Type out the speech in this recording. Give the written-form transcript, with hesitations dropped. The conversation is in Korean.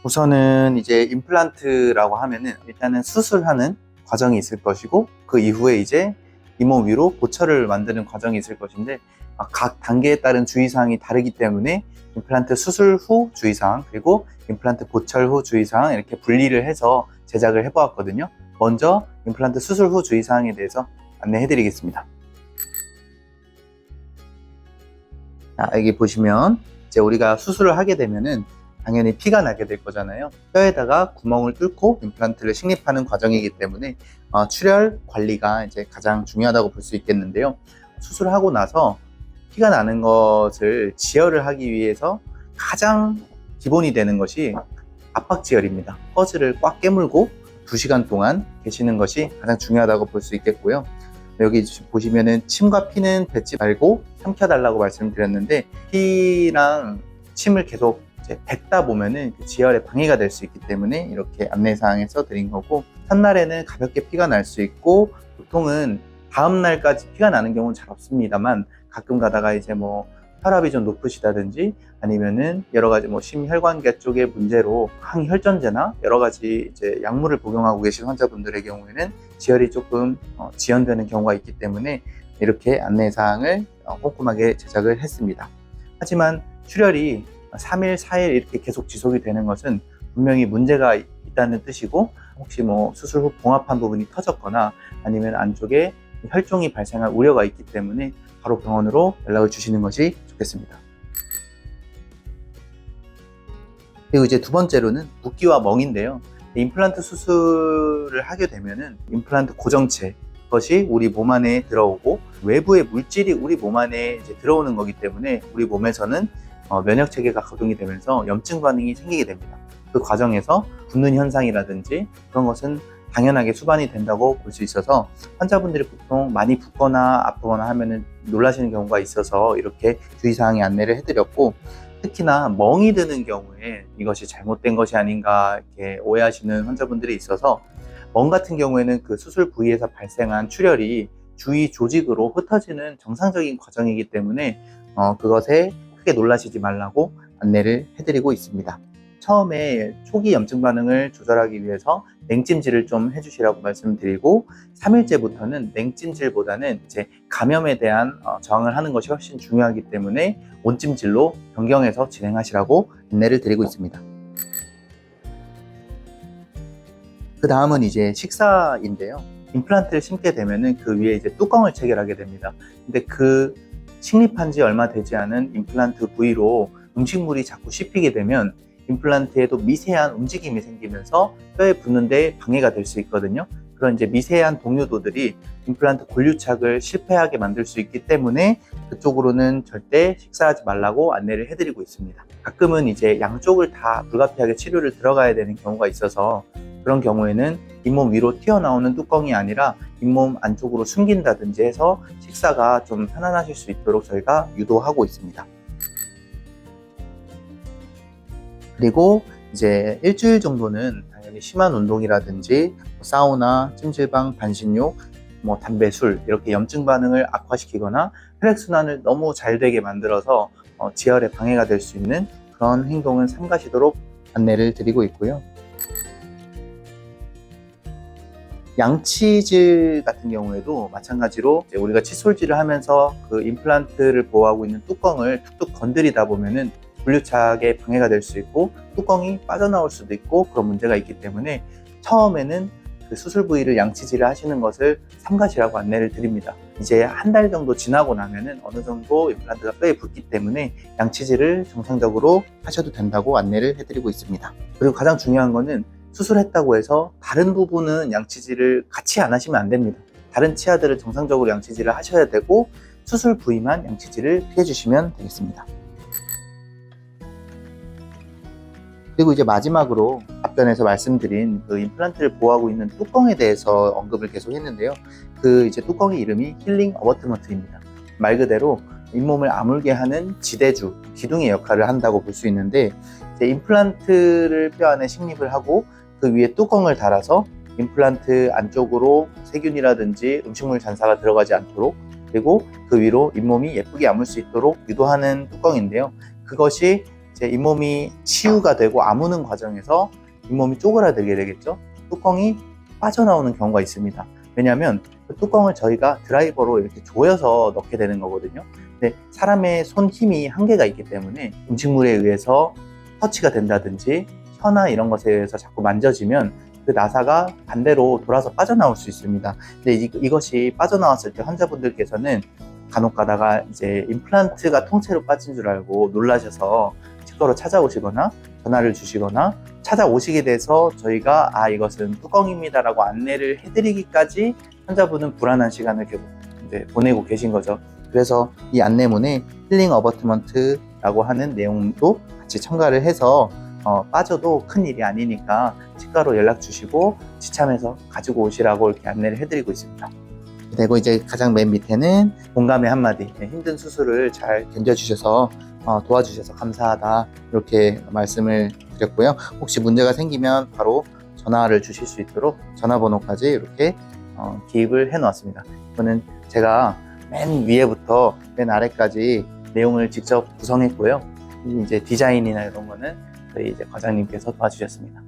우선은 이제 임플란트라고 하면은 일단은 수술하는 과정이 있을 것이고, 그 이후에 이제 잇몸 위로 보철을 만드는 과정이 있을 것인데, 각 단계에 따른 주의사항이 다르기 때문에 임플란트 수술 후 주의사항, 그리고 임플란트 보철 후 주의사항, 이렇게 분리를 해서 제작을 해보았거든요. 먼저 임플란트 수술 후 주의사항에 대해서 안내해 드리겠습니다. 여기 보시면 이제 우리가 수술을 하게 되면은 당연히 피가 나게 될 거잖아요. 뼈에다가 구멍을 뚫고 임플란트를 식립하는 과정이기 때문에 출혈 관리가 이제 가장 중요하다고 볼 수 있겠는데요. 수술하고 나서 피가 나는 것을 지혈을 하기 위해서 가장 기본이 되는 것이 압박지혈입니다. 퍼즐을 꽉 깨물고 2시간 동안 계시는 것이 가장 중요하다고 볼 수 있겠고요. 여기 보시면은 침과 피는 뱉지 말고 삼켜달라고 말씀드렸는데, 피랑 침을 계속 뱉다 보면은 그 지혈에 방해가 될 수 있기 때문에 이렇게 안내사항에 써드린 거고, 첫날에는 가볍게 피가 날 수 있고, 보통은 다음날까지 피가 나는 경우는 잘 없습니다만, 가끔 가다가 이제 혈압이 좀 높으시다든지 아니면은 여러 가지 심혈관계 쪽의 문제로 항혈전제나 여러 가지 이제 약물을 복용하고 계신 환자분들의 경우에는 지혈이 조금 지연되는 경우가 있기 때문에 이렇게 안내사항을 꼼꼼하게 제작을 했습니다. 하지만 출혈이 3일, 4일 이렇게 계속 지속이 되는 것은 분명히 문제가 있다는 뜻이고, 혹시 수술 후 봉합한 부분이 터졌거나 아니면 안쪽에 혈종이 발생할 우려가 있기 때문에 바로 병원으로 연락을 주시는 것이 좋겠습니다. 그리고 이제 두 번째로는 붓기와 멍인데요. 임플란트 수술을 하게 되면은 임플란트 고정체, 그것이 우리 몸 안에 들어오고, 외부의 물질이 우리 몸 안에 이제 들어오는 거기 때문에 우리 몸에서는 면역 체계가 가동이 되면서 염증 반응이 생기게 됩니다. 그 과정에서 붓는 현상이라든지 그런 것은 당연하게 수반이 된다고 볼 수 있어서, 환자분들이 보통 많이 붓거나 아프거나 하면은 놀라시는 경우가 있어서 이렇게 주의사항에 안내를 해드렸고, 특히나 멍이 드는 경우에 이것이 잘못된 것이 아닌가 이렇게 오해하시는 환자분들이 있어서, 멍 같은 경우에는 그 수술 부위에서 발생한 출혈이 주위 조직으로 흩어지는 정상적인 과정이기 때문에 그것에 크게 놀라시지 말라고 안내를 해드리고 있습니다. 처음에 초기 염증 반응을 조절하기 위해서 냉찜질을 좀 해주시라고 말씀드리고, 3일째부터는 냉찜질보다는 이제 감염에 대한 저항을 하는 것이 훨씬 중요하기 때문에 온찜질로 변경해서 진행하시라고 안내를 드리고 있습니다. 그 다음은 이제 식사인데요. 임플란트를 심게 되면은 그 위에 이제 뚜껑을 체결하게 됩니다. 근데 그 식립한 지 얼마 되지 않은 임플란트 부위로 음식물이 자꾸 씹히게 되면 임플란트에도 미세한 움직임이 생기면서 뼈에 붙는데 방해가 될 수 있거든요. 그런 이제 미세한 동요도들이 임플란트 골유착을 실패하게 만들 수 있기 때문에 그쪽으로는 절대 식사하지 말라고 안내를 해드리고 있습니다. 가끔은 이제 양쪽을 다 불가피하게 치료를 들어가야 되는 경우가 있어서, 그런 경우에는 잇몸 위로 튀어나오는 뚜껑이 아니라 잇몸 안쪽으로 숨긴다든지 해서 식사가 좀 편안하실 수 있도록 저희가 유도하고 있습니다. 그리고 이제 일주일 정도는 당연히 심한 운동이라든지 사우나, 찜질방, 반신욕, 담배, 술 이렇게 염증 반응을 악화시키거나 혈액순환을 너무 잘 되게 만들어서 지혈에 방해가 될 수 있는 그런 행동은 삼가시도록 안내를 드리고 있고요. 양치질 같은 경우에도 마찬가지로 우리가 칫솔질을 하면서 그 임플란트를 보호하고 있는 뚜껑을 툭툭 건드리다 보면은 분류착에 방해가 될 수 있고 뚜껑이 빠져나올 수도 있고 그런 문제가 있기 때문에, 처음에는 그 수술 부위를 양치질을 하시는 것을 삼가시라고 안내를 드립니다. 이제 한 달 정도 지나고 나면은 어느 정도 임플란트가 뼈에 붙기 때문에 양치질을 정상적으로 하셔도 된다고 안내를 해드리고 있습니다. 그리고 가장 중요한 거는, 수술했다고 해서 다른 부분은 양치질을 같이 안 하시면 안 됩니다. 다른 치아들을 정상적으로 양치질을 하셔야 되고, 수술 부위만 양치질을 피해 주시면 되겠습니다. 그리고 이제 마지막으로 앞전에서 말씀드린 그 임플란트를 보호하고 있는 뚜껑에 대해서 언급을 계속 했는데요. 그 이제 뚜껑의 이름이 힐링 어버트먼트입니다. 말 그대로 잇몸을 아물게 하는 지대주, 기둥의 역할을 한다고 볼 수 있는데, 이제 임플란트를 뼈 안에 식립을 하고 그 위에 뚜껑을 달아서 임플란트 안쪽으로 세균이라든지 음식물 잔사가 들어가지 않도록, 그리고 그 위로 잇몸이 예쁘게 아물 수 있도록 유도하는 뚜껑인데요. 그것이 이제 잇몸이 치유가 되고 아무는 과정에서 잇몸이 쪼그라들게 되겠죠. 뚜껑이 빠져나오는 경우가 있습니다. 왜냐하면 그 뚜껑을 저희가 드라이버로 이렇게 조여서 넣게 되는 거거든요. 근데 사람의 손 힘이 한계가 있기 때문에 음식물에 의해서 터치가 된다든지 혀나 이런 것에 의해서 자꾸 만져지면 그 나사가 반대로 돌아서 빠져나올 수 있습니다. 근데 이것이 빠져나왔을 때 환자분들께서는 간혹 가다가 이제 임플란트가 통째로 빠진 줄 알고 놀라셔서 치과로 찾아오시거나 전화를 주시거나 찾아오시게 돼서 저희가 이것은 뚜껑입니다라고 안내를 해드리기까지 환자분은 불안한 시간을 계속 이제 보내고 계신 거죠. 그래서 이 안내문에 힐링 어버트먼트라고 하는 내용도 같이 첨가를 해서 빠져도 큰 일이 아니니까 치과로 연락 주시고 지참해서 가지고 오시라고 이렇게 안내를 해드리고 있습니다. 그리고 이제 가장 맨 밑에는 공감의 한마디, 힘든 수술을 잘 견뎌주셔서 도와주셔서 감사하다 이렇게 말씀을 드렸고요. 혹시 문제가 생기면 바로 전화를 주실 수 있도록 전화번호까지 이렇게 기입을 해 놓았습니다. 이거는 제가 맨 위에부터 맨 아래까지 내용을 직접 구성했고요. 이제 디자인이나 이런 거는 저희 이제 과장님께서 도와주셨습니다.